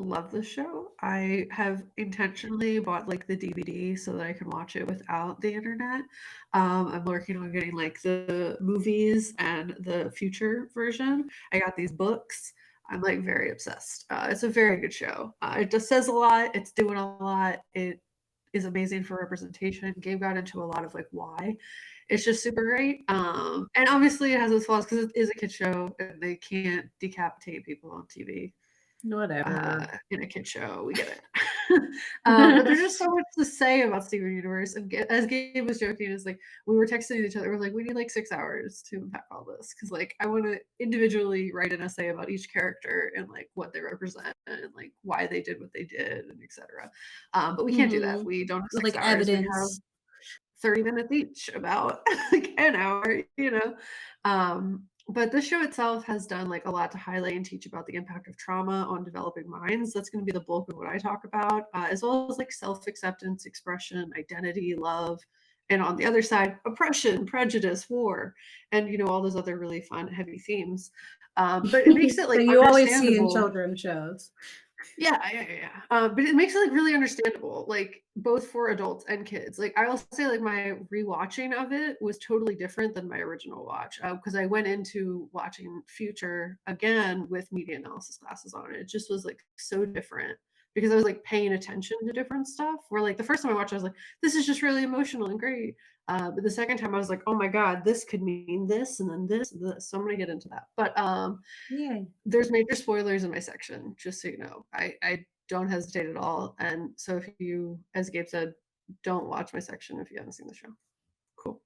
love this show. I have intentionally bought like the DVD so that I can watch it without the internet. I'm working on getting like the movies and the future version. I got these books. I'm like very obsessed. It's a very good show. It just says a lot. It's doing a lot. It is amazing for representation. Gabe got into a lot of like why. It's just super great. And obviously it has its flaws because it is a kid show and they can't decapitate people on TV Whatever. in a kid show. We get it. But there's just so much to say about Steven Universe. And as Gabe was joking, is like we were texting each other. We're like, we need like 6 hours to unpack all this because like I want to individually write an essay about each character and like what they represent and like why they did what they did and etc. But we can't do that. Mhm. We don't have With, six like, hours. We have evidence. 30 minutes each about like an hour, you know. But this show itself has done like a lot to highlight and teach about the impact of trauma on developing minds. That's going to be the bulk of what I talk about, as well as like self-acceptance, expression, identity, love, and on the other side, oppression, prejudice, war, and you know all those other really fun, heavy themes. But it makes it So like you always see in understandable. children's shows. Yeah. But it makes it, like, really understandable, like, both for adults and kids. Like, I'll say, like, my rewatching of it was totally different than my original watch, because I went into watching Future again with media analysis classes on it. It just was, like, so different because I was, like, paying attention to different stuff, where, like, the first time I watched it, I was like, "This is just really emotional and great." But the second time I was like, "Oh my god, this could mean this and then this and this." So I'm gonna get into that. But, Yay. there's major spoilers in my section, just so you know. I don't hesitate at all. And so if you, as Gabe said, don't watch my section if you haven't seen the show. Cool.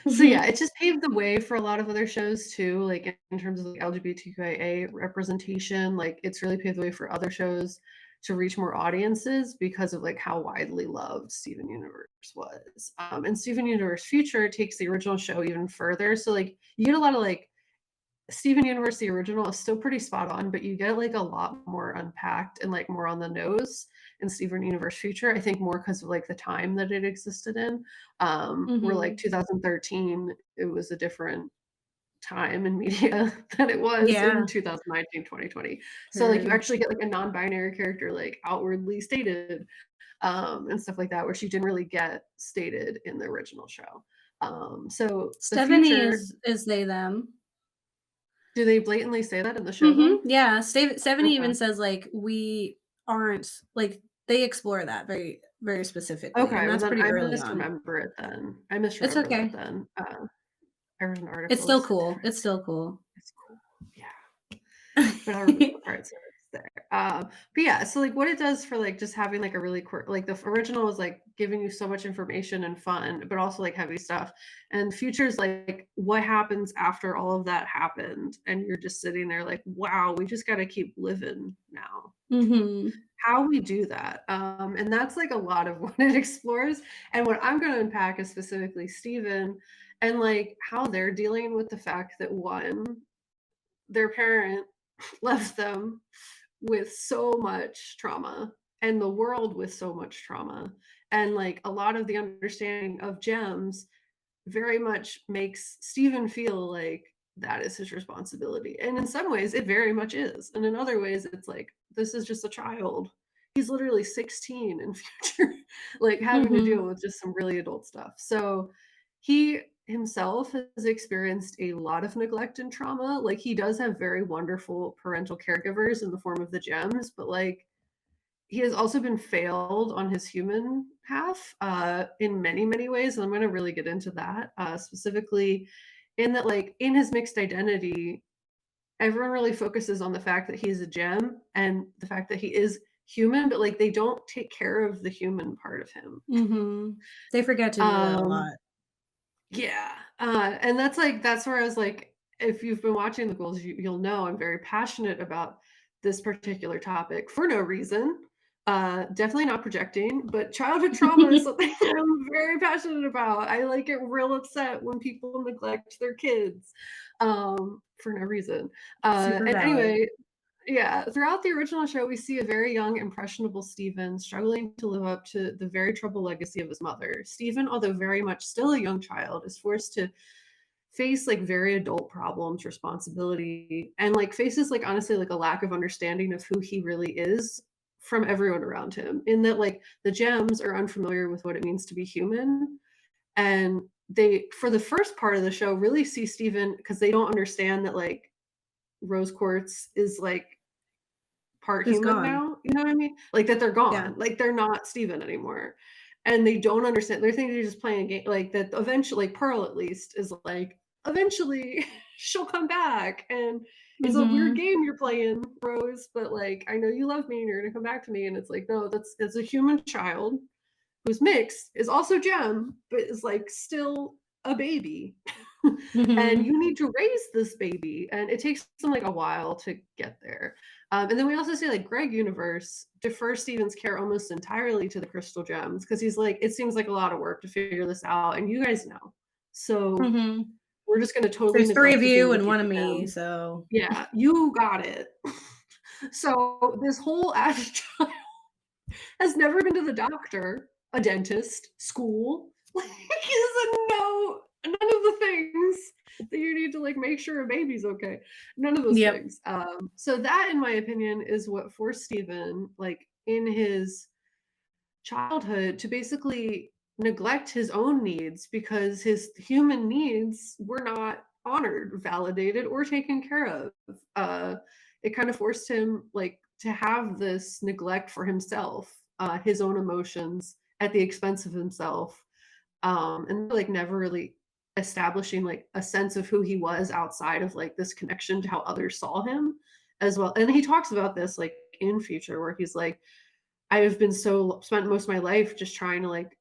So yeah, it just paved the way for a lot of other shows too, like in terms of like LGBTQIA representation. Like it's really paved the way for other shows to reach more audiences because of like how widely loved Steven Universe was. And Steven Universe Future takes the original show even further. So like you get a lot of like Steven Universe, the original, is still pretty spot on, but you get like a lot more unpacked and like more on the nose in Steven Universe Future. I think more because of like the time that it existed in. Where like Mhm. 2013, it was a different time in media than it was in Yeah, 2019, 2020. So like you true. actually get like a non-binary character like outwardly stated and stuff like that, where she didn't really get stated in the original show. So the Stephanie future, is they them. do they blatantly say that in the show Mhm, though? yeah, Stephanie even Okay. says, like, "We aren't" like, they explore that very, very specifically, Okay, and well that's then pretty I early on. misremember it then. I It's misremember that okay. then. I read an It's article that still said cool, different. it's still cool. It's cool. Yeah. But I remember the parts where it's there. But yeah, so like what it does for like just having like a really like the original was like giving you so much information and fun, but also like heavy stuff. And future's like what happens after all of that happened, and you're just sitting there like, wow, we just got to keep living now. Mhm. How we do that. And that's like a lot of what it explores. And what I'm going to unpack is specifically Steven and like how they're dealing with the fact that one, their parent left them with so much trauma and the world with so much trauma. And like a lot of the understanding of gems very much makes Steven feel like that is his responsibility. And in some ways, it very much is. And in other ways, it's like, this is just a child. He's literally 16 in future, like having to deal Mhm. with just some really adult stuff. So he himself has experienced a lot of neglect and trauma. Like he does have very wonderful parental caregivers in the form of the gems, but like he has also been failed on his human half in many, many ways. And I'm going to really get into that specifically in that, like, in his mixed identity, everyone really focuses on the fact that he's a gem and the fact that he is human, but like they don't take care of the human part of him. Mhm. They forget to do that a Um, lot. yeah. And that's where I was like, if you've been watching the Ghouls, you'll know I'm very passionate about this particular topic for no reason. Definitely not projecting, but childhood trauma is something that I'm very passionate about. I like get real upset when people neglect their kids for no reason. Super And valid. anyway, yeah, throughout the original show, we see a very young, impressionable Stephen struggling to live up to the very troubled legacy of his mother. Stephen, although very much still a young child, is forced to face like very adult problems, responsibility, and like faces like honestly like a lack of understanding of who he really is from everyone around him. In that like the gems are unfamiliar with what it means to be human, and they for the first part of the show really see Steven because they don't understand that like rose quartz is like part Is human gone. now, you know what I mean? Like that they're Yeah. gone, like they're not Steven anymore. And they don't understand. They're thinking they're just playing a game, like that eventually like Pearl at least is like, eventually she'll come back. And it's a weird Mhm. game you're playing, Rose, but like I know you love me and you're gonna come back to me. And it's like, no, that's it's a human child who's mixed, is also Gem, but is like still a baby. And Mhm. you need to raise this baby. And it takes them like a while to get there. And then we also see like Greg Universe defers Steven's care almost entirely to the crystal gems because he's like, it seems like a lot of work to figure this out. And you guys know. So Mhm. we're just going to totally There's 3 neglect of the you human and piece 1 of of me, him. so Yeah, you got it. So this whole added has never been to the doctor, a dentist, school. Like, is a no, none of the things that you need to like make sure a baby's okay. None of those Yep. things. So that, in my opinion, is what forced Stephen, like in his childhood, to basically neglect his own needs because his human needs were not honored, validated, or taken care of. It kind of forced him like to have this neglect for himself, his own emotions at the expense of himself, and like never really establishing like a sense of who he was outside of like this connection to how others saw him as well. And he talks about this like in Future, where he's like, I've been so spent most of my life just trying to like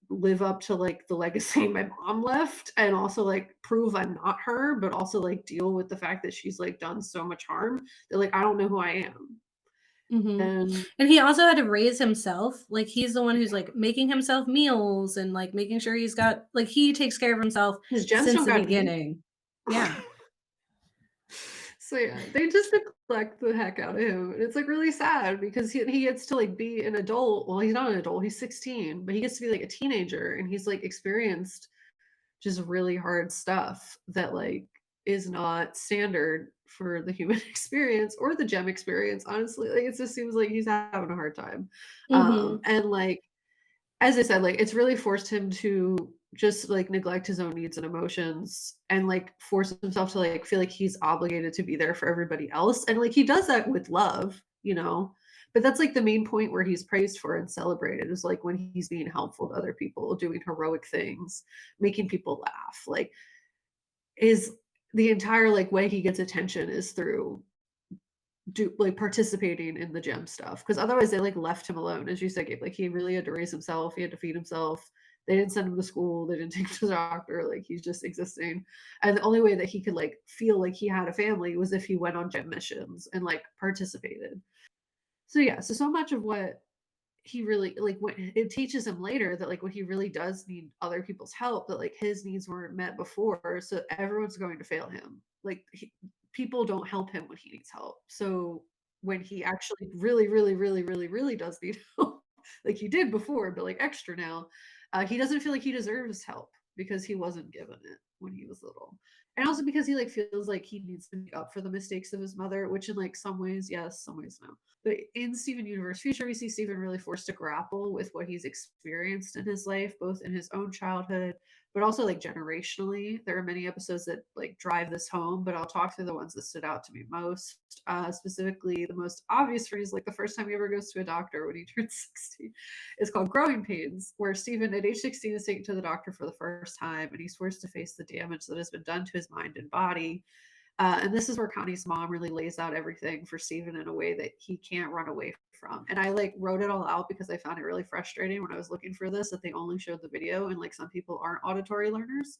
live up to like the legacy my mom left and also like prove I'm not her, but also like deal with the fact that she's like done so much harm that like I don't know who I am. Mhm. And And he also had to raise himself, like, he's the one who's, like, making himself meals and, like, making sure he's got like, he takes care of himself his gems since don't the got to eat. beginning. Yeah. So yeah, they just neglect the heck out of him. And it's like really sad because he gets to like be an adult. Well, he's not an adult, he's 16, but he gets to be like a teenager and he's like experienced just really hard stuff that like is not standard for the human experience or the gem experience, honestly. Like it just seems like he's having a hard time. Mhm. And like as I said, like it's really forced him to just like neglect his own needs and emotions and like force himself to like feel like he's obligated to be there for everybody else. And like he does that with love, you know. But that's like the main point where he's praised for and celebrated is like when he's being helpful to other people, doing heroic things, making people laugh. Like is the entire like way he gets attention is through like participating in the gem stuff because otherwise they like left him alone, as you said, Gabe. Like he really had to raise himself, he had to feed himself. They didn't send him to school, they didn't take him to the doctor, like he's just existing. And the only way that he could like feel like he had a family was if he went on gem missions and like participated. So yeah, so much of what he really like what it teaches him later that like when he really does need other people's help, that like his needs weren't met before, so everyone's going to fail him. Like people don't help him when he needs help. So when he actually really really does need help, like he did before but like extra now, he doesn't feel like he deserves help because he wasn't given it when he was little. And also because he like feels like he needs to make up for the mistakes of his mother, which in like some ways yes, some ways no. But in Steven Universe Future, we see Steven really forced to grapple with what he's experienced in his life, both in his own childhood, but also like generationally. There are many episodes that like drive this home, but I'll talk through the ones that stood out to me most. Specifically, the most obvious for me is like the first time he ever goes to a doctor when he turns 60. It's called Growing Pains, where Steven at age 16 is taken to the doctor for the first time and he's forced to face the damage that has been done to his mind and body. And this is where Connie's mom really lays out everything for Steven in a way that he can't run away from. And I like wrote it all out because I found it really frustrating when I was looking for this that they only showed the video and like some people aren't auditory learners.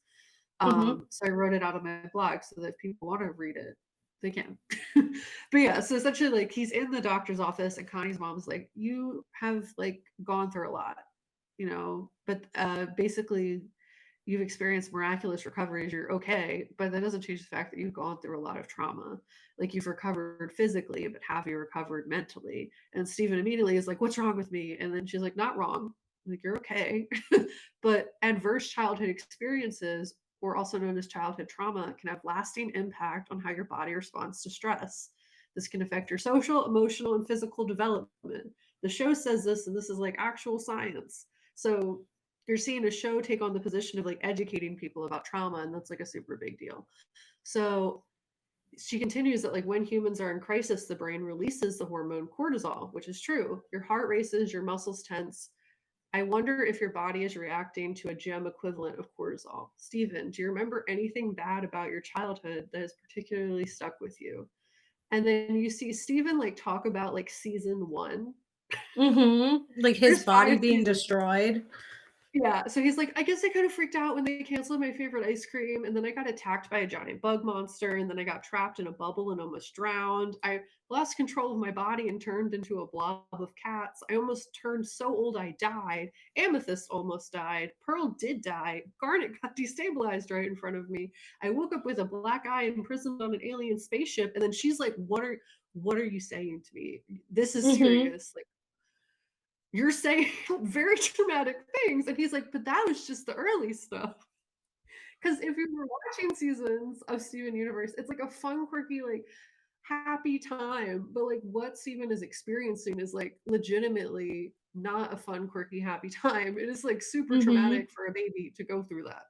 Mhm. So I wrote it out on my blog so that if people want to read it, they can. But yeah, so essentially like he's in the doctor's office and Connie's mom's like, you have like gone through a lot, you know, but basically you've experienced miraculous recoveries, you're okay, but that doesn't change the fact that you've gone through a lot of trauma. Like you've recovered physically, but have you recovered mentally? And Stephen immediately is like, what's wrong with me? And then she's like, not wrong. Like, you're okay. But adverse childhood experiences or also known as childhood trauma, can have lasting impact on how your body responds to stress. This can affect your social, emotional, and physical development. The show says this, and this is like actual science. So you're seeing a show take on the position of like educating people about trauma, and that's like a super big deal. So she continues that like when humans are in crisis, the brain releases the hormone cortisol, which is true. Your heart races, your muscles tense. I wonder if your body is reacting to a gem equivalent of cortisol. Stephen, do you remember anything bad about your childhood that has particularly stuck with you? And then you see Stephen like talk about like season one. Like his There's body five being seasons. destroyed. Yeah, so he's like, I guess I kind of freaked out when they canceled my favorite ice cream, and then I got attacked by a giant bug monster, and then I got trapped in a bubble and almost drowned. I lost control of my body and turned into a blob of cats. I almost turned so old I died. Amethyst almost died. Pearl did die. Garnet got destabilized right in front of me. I woke up with a black eye imprisoned on an alien spaceship, and then she's like, what are you saying to me? This is Mhm. serious. Like, you're saying very traumatic things. And he's like, but that was just the early stuff. Because if you were watching seasons of Steven Universe, it's like a fun, quirky, like happy time. But like what Steven is experiencing is like legitimately not a fun, quirky, happy time. It is like super Mhm. traumatic for a baby to go through that.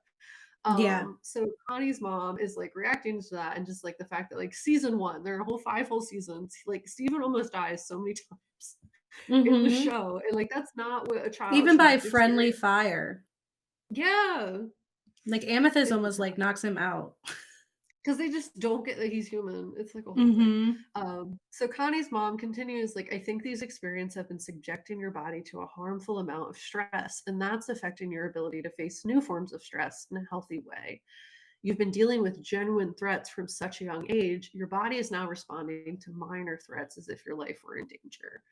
Yeah. So Connie's mom is like reacting to that, and just like the fact that like season one, there are a whole 5 whole seasons. Like Steven almost dies so many times in the Mhm. show, and like that's not what a child Even by should friendly experience. fire. Yeah, Like Amethyst almost like knocks him out. because they just don't get that he's human. It's like a whole thing. Mhm. So Connie's mom continues like, I think these experiences have been subjecting your body to a harmful amount of stress, and that's affecting your ability to face new forms of stress in a healthy way. You've been dealing with genuine threats from such a young age. Your body is now responding to minor threats as if your life were in danger.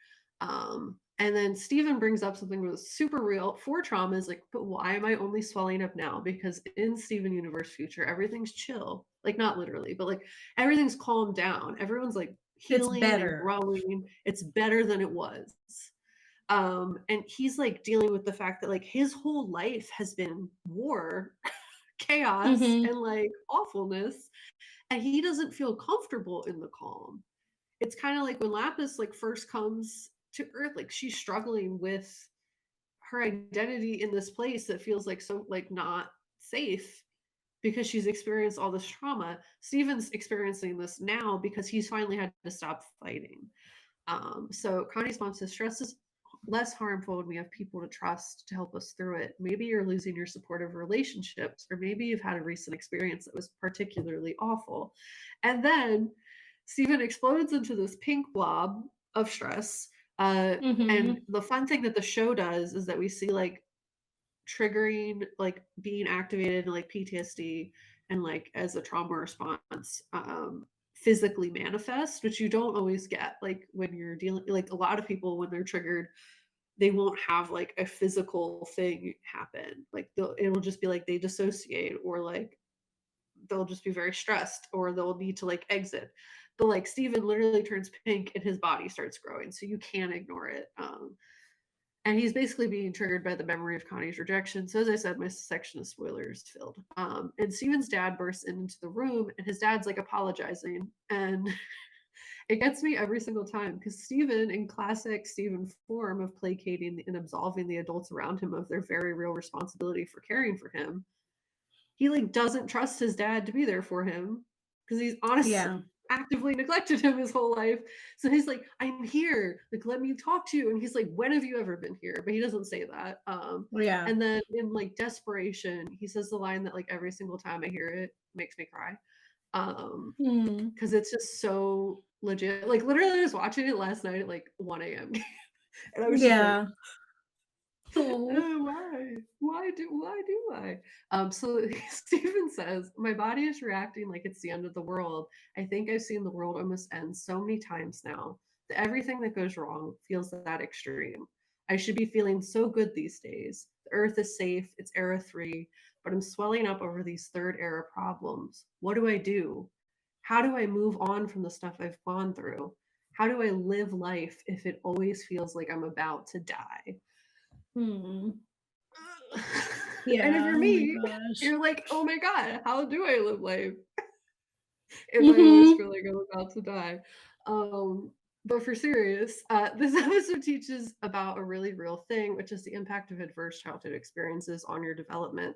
And then Stephen brings up something that was super real for trauma is like, but why am I only swelling up now? Because in Steven Universe future, everything's chill. Like not literally, but like everything's calmed down. Everyone's like It's healing and better. growing. It's better than it was. And he's like dealing with the fact that like his whole life has been war, chaos, Mhm. and like awfulness, and he doesn't feel comfortable in the calm. It's kind of like when Lapis like first comes to Earth, like she's struggling with her identity in this place that feels like so like not safe because she's experienced all this trauma. Steven's experiencing this now because he's finally had to stop fighting. So Connie's mom says stress is less harmful when we have people to trust to help us through it. Maybe you're losing your supportive relationships, or maybe you've had a recent experience that was particularly awful. And then Stephen explodes into this pink blob of stress. And Mhm. the fun thing that the show does is that we see like triggering, like being activated, like PTSD, and like as a trauma response, physically manifest, which you don't always get. Like when you're dealing, like a lot of people when they're triggered, they won't have like a physical thing happen. Like it'll just be like they dissociate, or like they'll just be very stressed, or they'll need to like exit. But like Steven literally turns pink and his body starts growing, so you can't ignore it. And he's basically being triggered by the memory of Connie's rejection. So as I said, my section of spoilers filled. And Steven's dad bursts into the room, and his dad's like apologizing, and it gets me every single time because Steven, in classic Steven form of placating and absolving the adults around him of their very real responsibility for caring for him, he like doesn't trust his dad to be there for him because he's honestly Yeah. actively neglected him his whole life. So he's like, I'm here, like let me talk to you. And he's like, when have you ever been here? But he doesn't say that. Yeah. And then in like desperation, he says the line that like every single time I hear it makes me cry. Mhm. Because it's just so legit. Like literally I was watching it last night at like 1 a.m. and I was just like, Yeah. Oh. why do I? So Stephen says, my body is reacting like it's the end of the world. I think I've seen the world almost end so many times now that everything that goes wrong feels that extreme. I should be feeling so good these days. The earth is safe, it's era 3, but I'm swelling up over these third era problems. What do I do? How do I move on from the stuff I've gone through? How do I live life if it always feels like I'm about to die? Hmm. And if Yeah, you're oh my me, gosh. you're like, "Oh my god, how do I live life if I always Mhm. feel like I'm about to die?" Um, but for serious, this episode teaches about a really real thing, which is the impact of adverse childhood experiences on your development,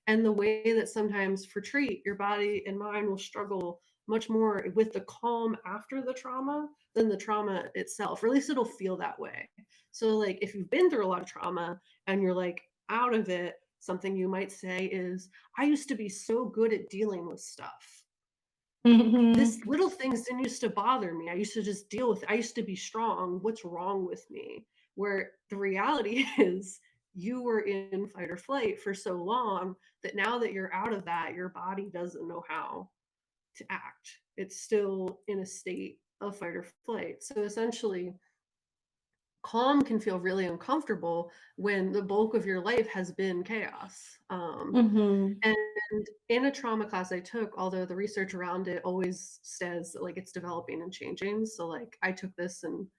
and the way that sometimes for treat, your body and mind will struggle much more with the calm after the trauma than the trauma itself, or at least it'll feel that way. So, like, if you've been through a lot of trauma and you're like out of it, something you might say is, "I used to be so good at dealing with stuff. This Mhm. little things didn't used to bother me. I used to just deal with it. I used to be strong. What's wrong with me?" Where the reality is you were in fight or flight for so long that now that you're out of that, your body doesn't know how to act. It's still in a state of fight or flight. So essentially, calm can feel really uncomfortable when the bulk of your life has been chaos. Mhm. And in a trauma class I took, although the research around it always says that like it's developing and changing. So like I took this in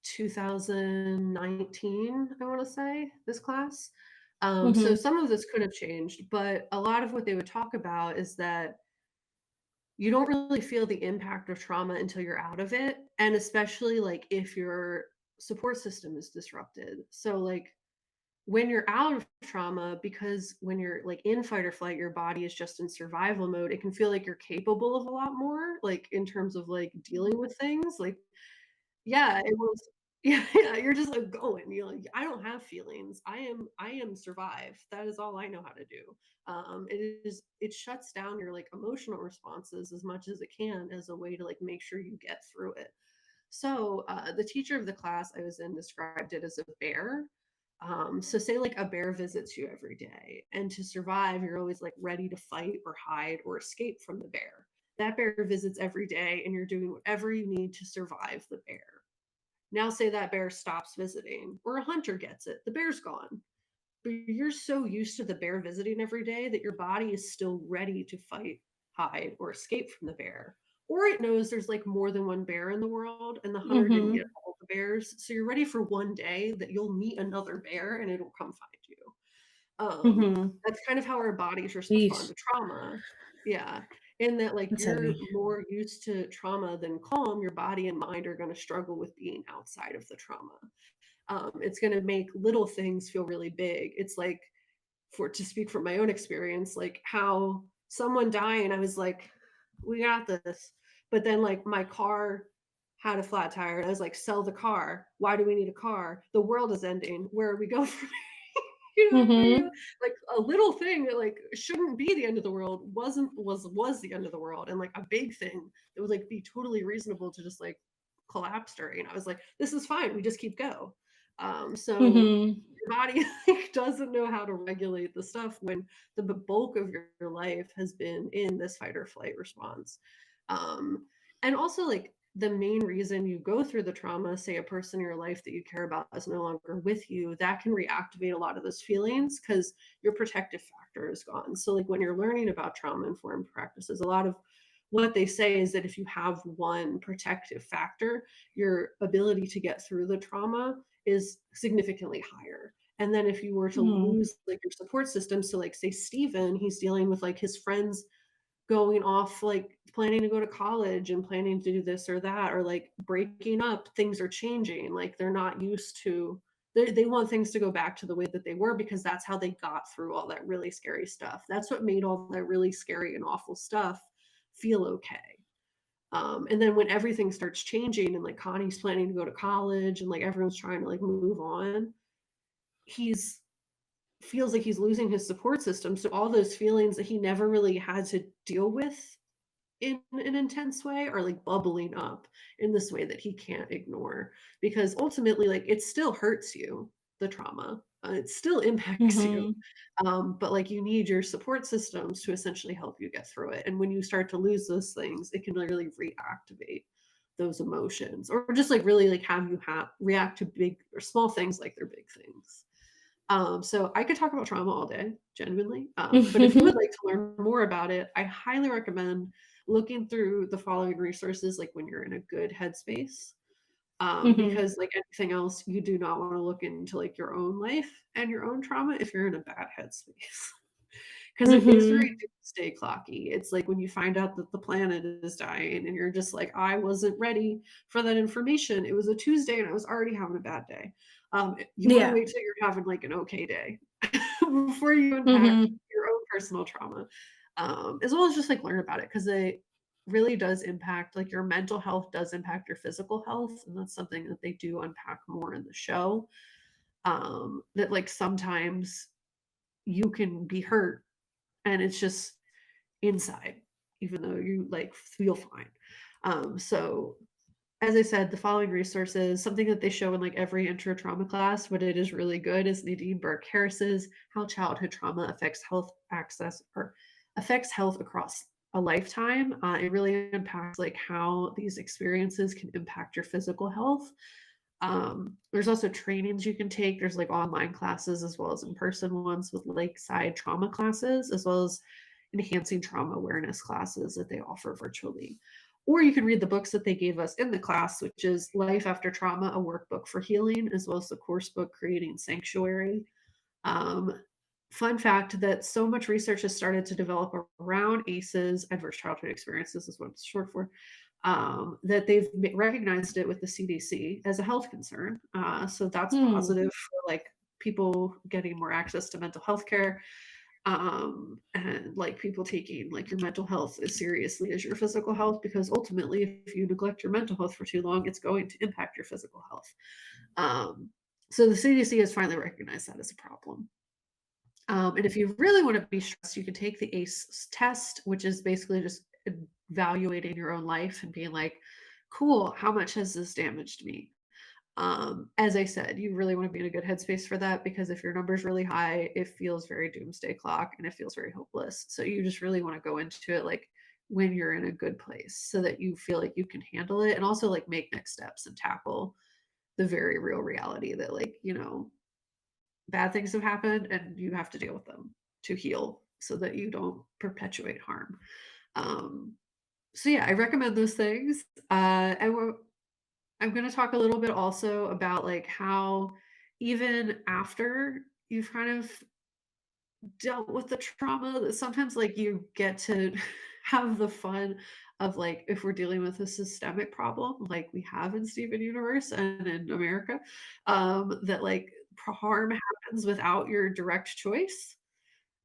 2019, I want to say, this class. So Mhm. some of this could have changed, but a lot of what they would talk about is that you don't really feel the impact of trauma until you're out of it. And especially like if your support system is disrupted. So like when you're out of trauma, because when you're like in fight or flight, your body is just in survival mode, it can feel like you're capable of a lot more, like in terms of like dealing with things. Like, yeah, it was yeah, yeah, you're just like going. You're like, I don't have feelings. I am survive. That is all I know how to do. It shuts down your like emotional responses as much as it can as a way to like make sure you get through it. So the teacher of the class I was in described it as a bear. So say like a bear visits you every day, and to survive, you're always like ready to fight or hide or escape from the bear. That bear visits every day, and you're doing whatever you need to survive the bear. Now, say that bear stops visiting, or a hunter gets it, the bear's gone. But you're so used to the bear visiting every day that your body is still ready to fight, hide, or escape from the bear. Or it knows there's like more than one bear in the world and the hunter didn't get Mhm. all the bears. So you're ready for one day that you'll meet another bear and it'll come find you. Mhm. That's kind of how our bodies respond Yeesh. to trauma. Yeah. In that, like, That's you're heavy. more used to trauma than calm, your body and mind are going to struggle with being outside of the trauma. It's going to make little things feel really big. It's like, for to speak from my own experience, like how someone dying, I was like, we got this. But then like my car had a flat tire and I was like, sell the car. Why do we need a car? The world is ending. Where we go from you know what I mean? Mhm. Like a little thing that like shouldn't be the end of the world was the end of the world, and like a big thing that would like be totally reasonable to just like collapse during. I was like, this is fine. We just keep go. So Mhm. your body like doesn't know how to regulate the stuff when the bulk of your life has been in this fight or flight response. Um, and also like the main reason you go through the trauma, say a person in your life that you care about is no longer with you, that can reactivate a lot of those feelings because your protective factor is gone. So, like when you're learning about trauma informed practices, a lot of what they say is that if you have one protective factor, your ability to get through the trauma is significantly higher. And then if you were to Mhm. lose like your support system, so like say Steven, he's dealing with like his friends going off, like planning to go to college and planning to do this or that, or like breaking up, things are changing. Like they're not used to, they want things to go back to the way that they were because that's how they got through all that really scary stuff. That's what made all that really scary and awful stuff feel okay. And then when everything starts changing and like Connie's planning to go to college and like everyone's trying to like move on, he's feels like he's losing his support system. So all those feelings that he never really had to deal with in an intense way are like bubbling up in this way that he can't ignore because ultimately like it still hurts you, the trauma, it still impacts you, Mhm. but like you need your support systems to essentially help you get through it. And when you start to lose those things, it can really reactivate those emotions or just like really like have you react to big or small things like they're big things. So I could talk about trauma all day, genuinely. But if you would like to learn more about it, I highly recommend looking through the following resources, like when you're in a good headspace. Mhm. because like anything else, you do not want to look into like your own life and your own trauma if you're in a bad headspace. Because it is very Mhm. doomsday clocky. It's like when you find out that the planet is dying and you're just like, I wasn't ready for that information. It was a Tuesday and I was already having a bad day. You want to Yeah. wait till you're having like an okay day before you unpack Mhm. your own personal trauma, as well as just like learn about it because it really does impact like your mental health does impact your physical health, and that's something that they do unpack more in the show. That like sometimes you can be hurt and it's just inside, even though you like feel fine. So as I said, the following resources, something that they show in like every intro trauma class, but it is really good is Nadine Burke Harris's How Childhood Trauma Affects Health Access or Affects Health Across a Lifetime. It really unpacks like how these experiences can impact your physical health. There's also trainings you can take. There's like online classes as well as in-person ones with Lakeside trauma classes, as well as enhancing trauma awareness classes that they offer virtually. Or you can read the books that they gave us in the class, which is Life After Trauma, a workbook for healing, as well as the course book Creating Sanctuary. Um, Fun fact that so much research has started to develop around ACEs, adverse childhood experiences is what it's short for, that they've recognized it with the CDC as a health concern. So that's Hmm. positive for like people getting more access to mental health care, and like people taking like your mental health as seriously as your physical health, because ultimately if you neglect your mental health for too long, it's going to impact your physical health. Um, so the CDC has finally recognized that as a problem. And if you really want to be stressed, you can take the ACE test, which is basically just evaluating your own life and being like, cool, how much has this damaged me? As I said, you really want to be in a good headspace for that, because if your number's really high, it feels very doomsday clock and it feels very hopeless. So you just really want to go into it like when you're in a good place so that you feel like you can handle it and also like make next steps and tackle the very real reality that like, bad things have happened and you have to deal with them to heal so that you don't perpetuate harm. Um, so yeah, I recommend those things. I'm going to talk a little bit also about like how even after you've kind of dealt with the trauma, that sometimes like you get to have the fun of like if we're dealing with a systemic problem like we have in Steven Universe and in America, that like harm happens without your direct choice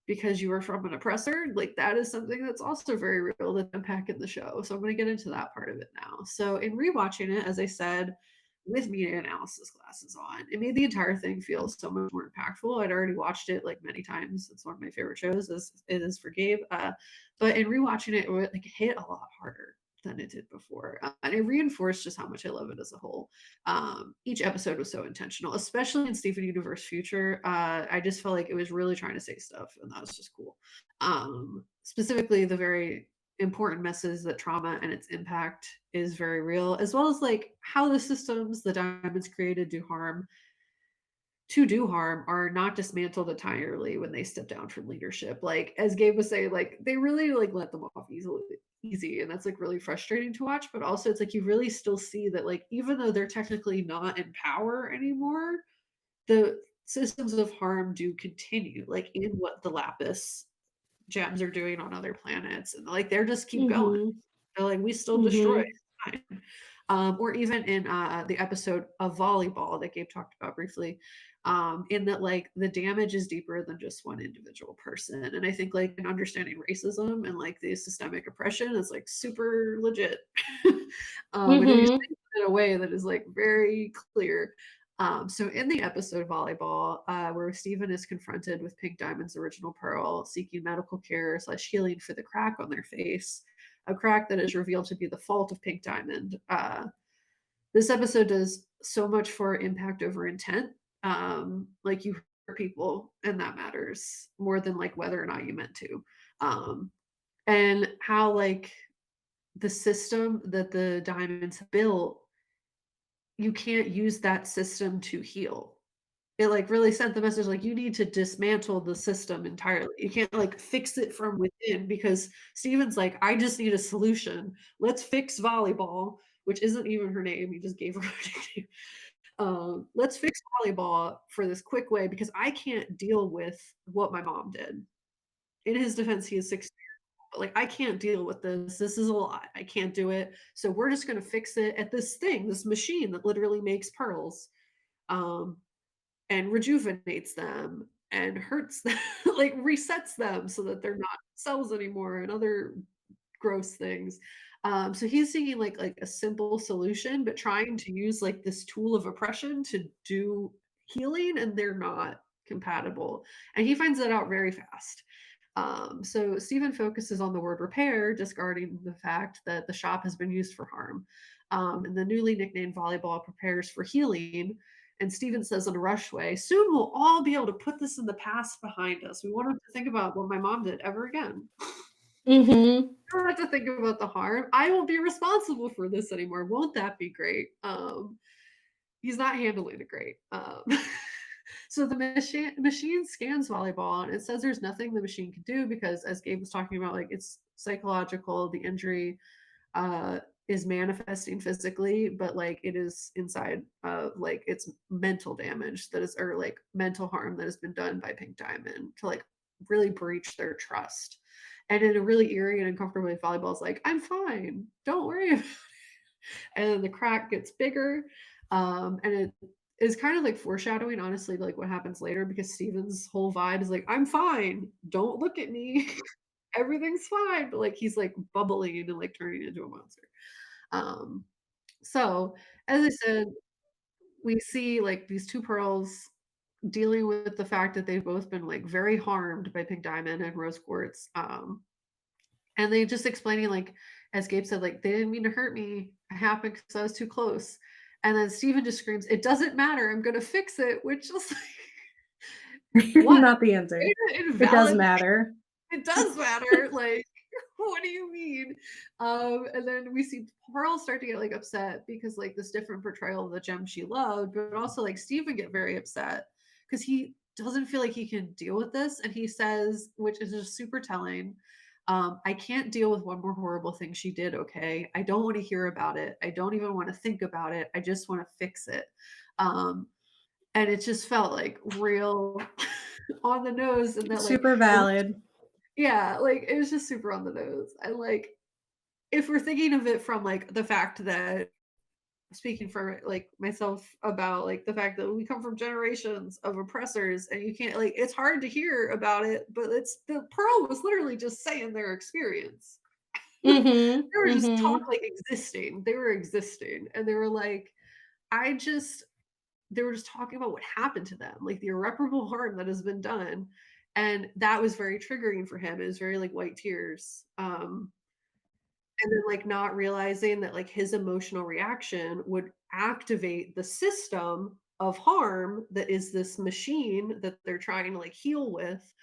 because you were from an oppressor, like that is something that's also very real to unpack in the show. So I'm going to get into that part of it now. So in rewatching it, as I said, with media analysis classes on, it made the entire thing feel so much more impactful. I'd already watched it like many times. It's one of my favorite shows, as it is for Gabe. But in rewatching it, it like hit a lot harder than it did before, and it reinforced just how much I love it as a whole. Each episode was so intentional, especially in Steven Universe Future. I just felt like it was really trying to say stuff, and that was just cool. Specifically, the very important message that trauma and its impact is very real, as well as like how the systems the diamonds created do harm are not dismantled entirely when they step down from leadership. Like as Gabe was saying, like they really like let them off easy, and that's like really frustrating to watch. But also, it's like you really still see that like even though they're technically not in power anymore, the systems of harm do continue. Like in what the Lapis gems are doing on other planets, and like they're just keep going. Mhm. They're like we still destroy. Mhm. Fine. Or even in the episode of volleyball that Gabe talked about briefly, in that like the damage is deeper than just one individual person. And I think like in understanding racism and like the systemic oppression is like super legit. And it Mhm. explains it in a way that is like very clear. So in the episode volleyball, where Steven is confronted with Pink Diamond's original pearl, seeking medical care slash healing for the crack on their face, a crack that is revealed to be the fault of Pink Diamond. This episode does so much for impact over intent. Like you hurt people, and that matters more than like whether or not you meant to. Um, and how like the system that the diamonds built, you can't use that system to heal. It, like, really sent the message, like, you need to dismantle the system entirely. You can't, like, fix it from within because Steven's like, "I just need a solution. Let's fix volleyball. which isn't even her name. He just gave her a nickname. Let's fix volleyball for this quick way because I can't deal with what my mom did. In his defense, he is 6, but like I can't deal with this. This is a lot. I can't do it. So we're just gonna fix it at this thing, this machine that literally makes pearls, um, and rejuvenates them and hurts them, like resets them so that they're not cells anymore and other gross things. So he's seeking like a simple solution, but trying to use like this tool of oppression to do healing, and they're not compatible. And he finds that out very fast. So Stephen focuses on the word repair, discarding the fact that the shop has been used for harm. And the newly nicknamed volleyball prepares for healing. And Stephen says in a rush way, soon we'll all be able to put this in the past behind us. We won't have to think about what my mom did ever again. Mhm. I don't have to think about the harm. I won't be responsible for this anymore. Won't that be great? He's not handling it great. So the machine scans volleyball and it says there's nothing the machine can do because, as Gabe was talking about, like it's psychological. The injury is manifesting physically, but like it is inside like it's mental damage that is, or like mental harm that has been done by Pink Diamond to like really breach their trust. And in a really eerie and uncomfortable way, volleyball's like, I'm fine, don't worry about it. And then the crack gets bigger. And it is kind of like foreshadowing, honestly, like what happens later because Steven's whole vibe is like, I'm fine, don't look at me. Everything's fine. But like he's like bubbling and like turning into a monster. Um, so as I said, we see like these two pearls dealing with the fact that they've both been like very harmed by Pink Diamond and Rose Quartz. And they just explaining like, as Gabe said, like they didn't mean to hurt me. It happened because I was too close. And then Steven just screams, "It doesn't matter. I'm gonna fix it," which is like, what? Not the answer. It does Invalid. matter. It does matter. Like, what do you mean? And then we see Pearl start to get like upset because like this different portrayal of the gem she loved, but also like Steven get very upset because he doesn't feel like he can deal with this. And he says, which is just super telling, I can't deal with one more horrible thing she did, okay? I don't want to hear about it. I don't even want to think about it. I just want to fix it. Um, and it just felt like real on the nose and that like Super valid. yeah, like, it was just super on the nose, and, like, if we're thinking of it from, like, the fact that speaking for, like, myself about, like, the fact that we come from generations of oppressors and you can't like, it's hard to hear about it, but it's the Pearl was literally just saying their experience. Mhm. They were just Mhm. like, existing. They were existing, and they were like, "I just" they were just talking about what happened to them, like, the irreparable harm that has been done, and that was very triggering for him. It was very, like, white tears, and then, like, not realizing that, like, his emotional reaction would activate the system of harm that is this machine that they're trying to, like, heal with,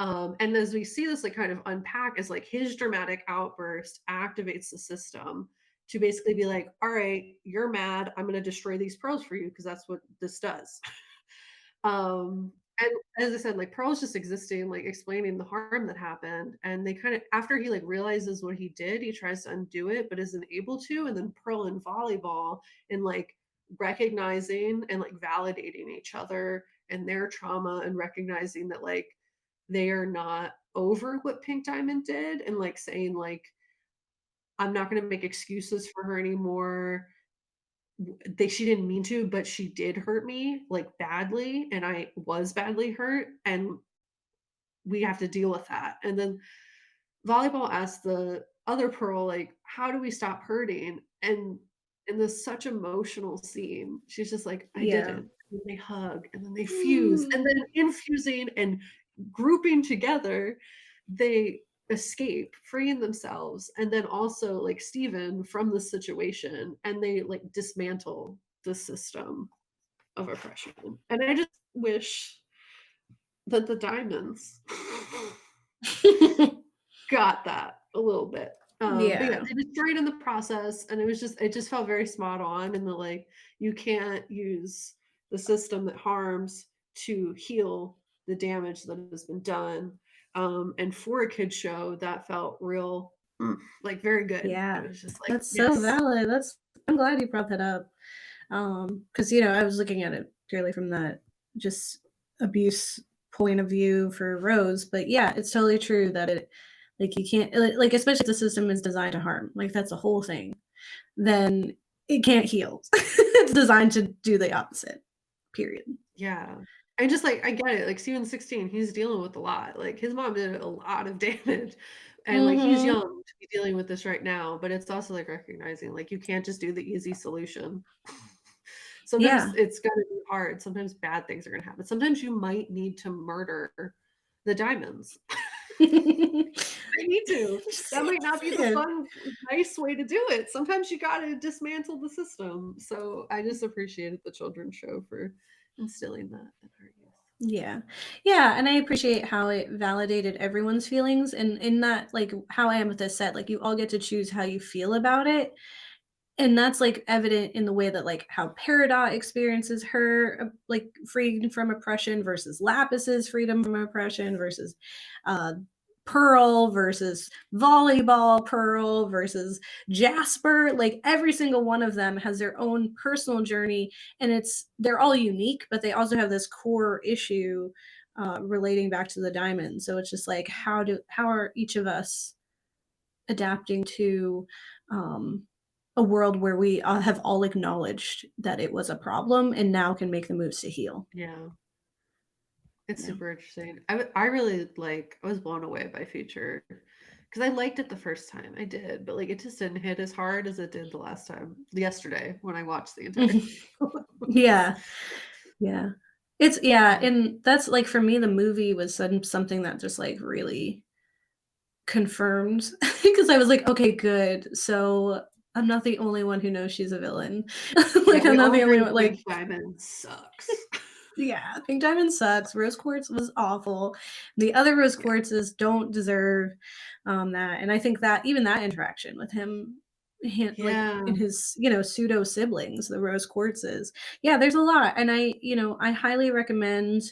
and as we see this, like, kind of unpack as, like, his dramatic outburst activates the system to basically be like, "Alright, you're mad, I'm gonna destroy these pearls for you because that's what this does." And as I said, like Pearl's just existing, like explaining the harm that happened. And they kind of after he like realizes what he did, he tries to undo it, but isn't able to. And then Pearl and volleyball and like recognizing and like validating each other and their trauma and recognizing that like they are not over what Pink Diamond did and like saying like I'm not going to make excuses for her anymore. They she didn't mean to, but she did hurt me, like, badly, and I was badly hurt, and we have to deal with that, and then volleyball asked the other Pearl, like, "How do we stop hurting?" And in this such emotional scene, she's just like, "I Yeah. didn't." And they hug, and then they fuse, and Mm. then in fusing and grouping together, they escape, freeing themselves, and then also, like, Steven from the situation, and they, like, dismantle the system of oppression, and I just wish that the diamonds got that a little bit. But yeah, Yeah. they destroyed in the process, and it just felt very spot on in the like you can't use the system that harms to heal the damage that has been done. And for a kid show, that felt real like very good. It Yeah. was just like, That's so yes. valid. That's I'm glad you brought that up. Because I was looking at it purely from that just abuse point of view for Rose, but yeah, it's totally true that it like you can't like especially if the system is designed to harm, like that's the whole thing, then it can't heal. It's designed to do the opposite. Period. Yeah. And just like I get it, like Steven's 16, he's dealing with a lot. Like his mom did a lot of damage. And like he's Mhm. young to be dealing with this right now, but it's also like recognizing like you can't just do the easy solution. Sometimes Yeah. it's gonna be hard. Sometimes bad things are gonna happen. Sometimes you might need to murder the diamonds. I need to. That might not be the Saying. fun, nice way to do it. Sometimes you gotta dismantle the system. So I just appreciated the children's show for instilling that in our youth. Yeah. Yeah, and I appreciate how it validated everyone's feelings and in that like how I am with this set, like you all get to choose how you feel about it. And that's like evident in the way that like how Peridot experiences her like freedom from oppression versus Lapis's freedom from oppression versus uh Pearl versus volleyball Pearl versus Jasper. Like every single one of them has their own personal journey and they're all unique, but they also have this core issue relating back to the diamond. So it's just like how are each of us adapting to um, a world where we have all acknowledged that it was a problem and now can make the moves to heal. Yeah, it's Yeah. super interesting. I really like I was blown away by Future because I liked it the first time. I did, but like it just didn't hit as hard as it did the last time yesterday when I watched the entire Yeah. Yeah. It's yeah, yeah. and that's like for me the movie was something that just like really confirmed because I was like, okay, good. So I'm not the only one who knows she's a villain. Yeah, Like I'm we not all the only agree one Pink like Diamond sucks. yeah, Pink Diamond sucks. Rose Quartz was awful. The other Rose Yeah. Quartzes don't deserve that. And I think that even that interaction with him, like Yeah. in his, pseudo siblings, the Rose Quartzes. Yeah, there's a lot. And I highly recommend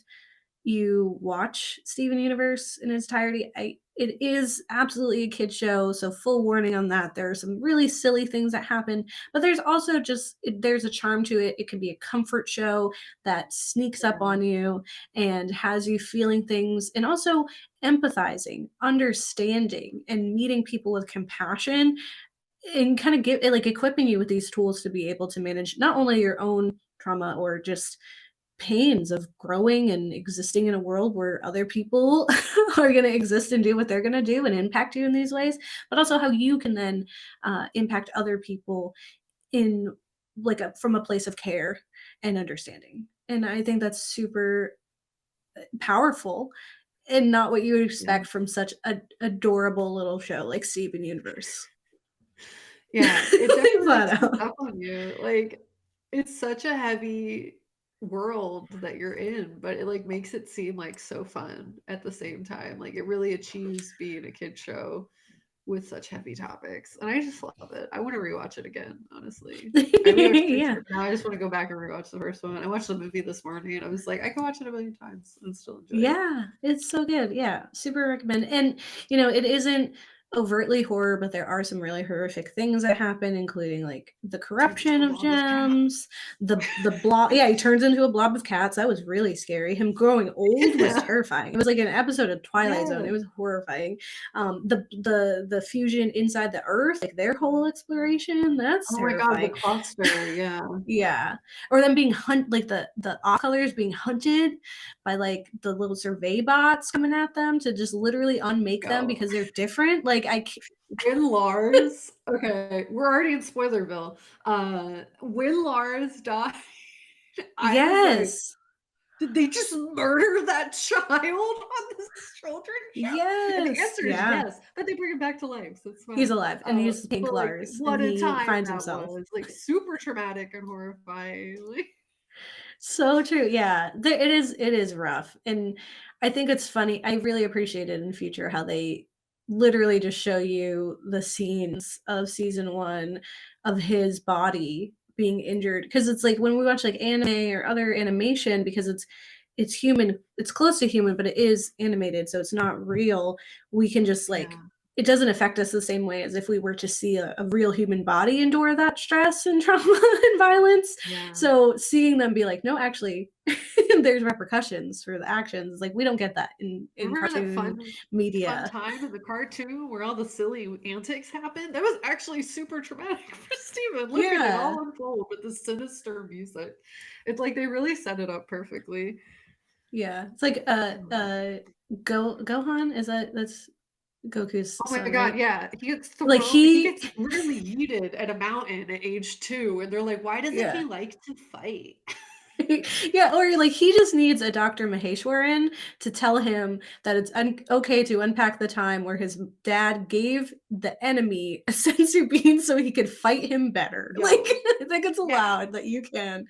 you watch Steven Universe in its entirety. It is absolutely a kid show, so full warning on that. There are some really silly things that happen, but there's also there's a charm to it. It can be a comfort show that sneaks up Yeah. on you and has you feeling things and also empathizing, understanding, and meeting people with compassion and kind of like equipping you with these tools to be able to manage not only your own trauma or just pains of growing and existing in a world where other people are going to exist and do what they're going to do and impact you in these ways, but also how you can then impact other people in like from a place of care and understanding. And I think that's super powerful and not what you would Yeah. expect from such a adorable little show like Steven Universe. Yeah, it Like definitely flat sneaks out. up on you. Like, it's such a heavy world that you're in, but it like makes it seem like so fun at the same time. Like it really achieves being a kid show with such heavy topics. And I just love it. I want to rewatch it again, honestly. I rewatched Yeah. Future. Now I just want to go back and rewatch the first one. I watched the movie this morning and I was like, I can watch it a million times and still enjoy it. Yeah, it's so good. Yeah, super recommend. And it isn't overtly horror, but there are some really horrific things that happen, including like the Turns into corruption a of blob of cat. gems, the blob. Yeah, he turns into a blob of cats. That was really scary. Him growing old was Yeah. terrifying. It was like an episode of Twilight Zone. Yeah. It was horrifying. The fusion inside the Earth, like their whole exploration, that's Oh my god, the terrifying. cluster. Yeah. Yeah, or them being like the off colors being hunted by like the little survey bots coming at them to just literally unmake them Yo. because they're different. Like When Lars okay, we're already in Spoilerville. When Lars died, I was like, yes, "Did they just murder that child on this children's show?" And the yes, answer is yeah. yes, but they bring him back to life, so it's He's fine. alive and he's pink But, like, Lars and what a he time finds that himself. was, like, super traumatic and horrifying, like So true. Yeah. It is rough. And I think it's funny. I really appreciate it in future how they literally just show you the scenes of season 1 of his body being injured because it's like when we watch like anime or other animation because it's human, it's close to human, but it is animated, so it's not real. We can just like Yeah. it doesn't affect us the same way as if we were to see a real human body endure that stress and trauma and violence. Yeah. So seeing them be like, no, actually, there's repercussions for the actions. Like we don't get that in Remember that cartoon fun media. time in the cartoon where all the silly antics happened? That was actually super traumatic for Steven. Look at it Yeah, all unfold with the sinister music. It's like they really set it up perfectly. yeah. It's like Oh Gohan, is that's Goku's my son, god, right? yeah. Like He he gets really yeeted at a mountain at age 2, and they're like, why doesn't yeah. he like to fight? Yeah, or like he just needs a Dr. Maheshwaran to tell him that it's okay to unpack the time where his dad gave the enemy a sensu bean so he could fight him better. Like, Yo, I think it's yeah. allowed that you can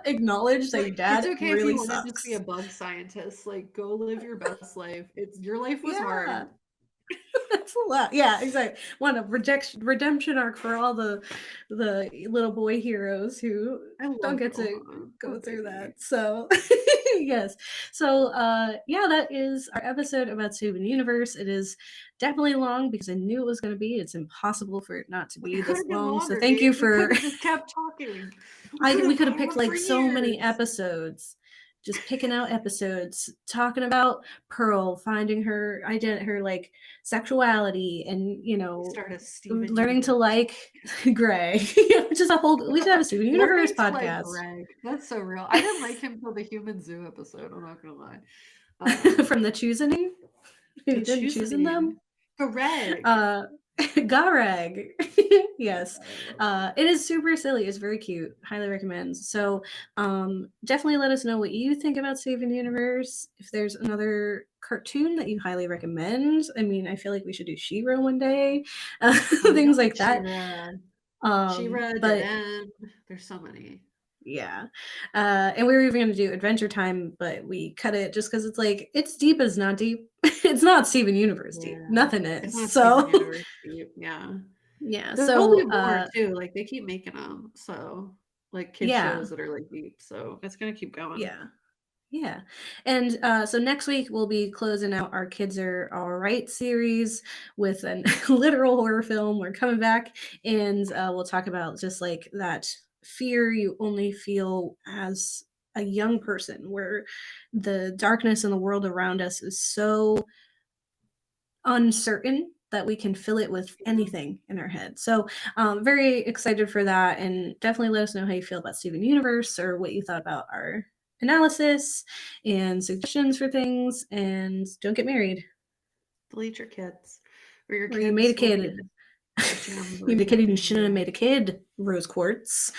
acknowledge that your Like, it's dad okay if you really wanna just be a sucks. bug scientist, like, go live your best life. It's your life was Yeah. hard. That's a lot. Yeah, exactly. One a redemption arc for all the little boy heroes who I don't love get to Gohan, poor go through that. baby. So yes. So yeah, that is our episode about Steven Universe. It is definitely long because I knew it was gonna be. It's impossible for it not to It be could this have been long. So longer, thank you Gabe. We for could have just kept talking. We I could we have could have gone picked on for like so many years. episodes, just picking out episodes, talking about Pearl, finding her like sexuality, and Start a Steven learning to Universe. like Gray. Just a whole. We should have a Steven Universe Learning to like podcast Greg. That's so real. I didn't like him till the Human Zoo episode, I'm not gonna lie. from the choosing. The Who didn't choosing choosing. them? Greg. Uh, Gareg. Yes. God, I love him. It is super silly. It's very cute. Highly recommend. So, definitely let us know what you think about Steven Universe. If there's another cartoon that you highly recommend. I mean, I feel like we should do She-Ra one day, Oh, we things don't like like that. She-Ra. She-Ra, Dead But End. There's so many. yeah. And we were even gonna do Adventure Time, but we cut it just because it's like it's deep as not deep. It's not Steven Universe deep. Yeah. Nothing It's is. not Steven So Universe deep. Yeah. yeah. There'll So be more too. Like they keep making them. So like kid yeah. shows that are like deep. So it's gonna keep going. Yeah. Yeah. And so next week we'll be closing out our Kids Are All Right series with a literal horror film. We're coming back and we'll talk about just like that fear you only feel as a young person, where the darkness in the world around us is so uncertain that we can fill it with Yeah. anything in our head. So, very excited for that. And definitely let us know how you feel about Steven Universe or what you thought about our analysis and suggestions for things. And don't get married. Delete your kids. Or your Or you made a kids will be kid. the gems You or made a kid and you something. shouldn't have Yeah. made a kid, Rose Quartz.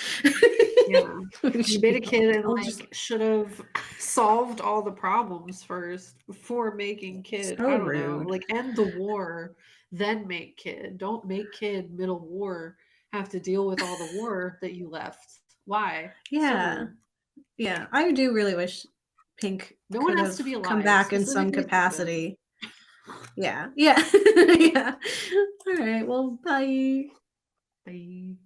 Yeah. You made a kid and I'll just like should have solved all the problems first before making kid. so I don't know. rude. Like end the war, then make kid. Don't make kid middle war, have to deal with all the war that you left. Why? So Yeah. rude. Yeah. I do really wish Pink No one could has to have be come alive, back in some specifically Steven. capacity. Yeah. Yeah. Yeah. All right. Well, bye. Bye.